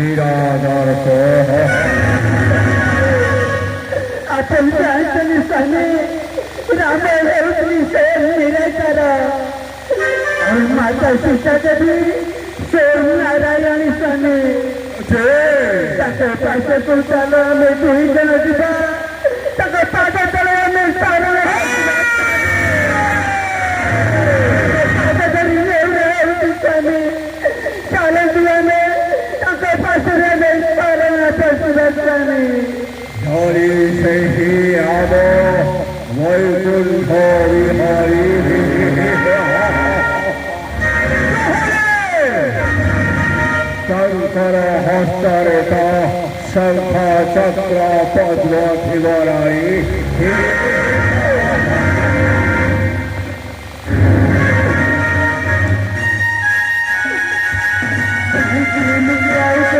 बिरादर को आपण निशाने रामायण से मेरे करा और माता सीता देवी सोम नारायण सने पासे कुलताला में दुई जन दिबा तक पादा तले में सारा पादा तले में सने साले दुआ में तक पासे में सारा पासे धरी से ही आवो वैकुंठ विहारी शंकर हस्तरेता शंख चक्र पद्म शिवराई Thank you.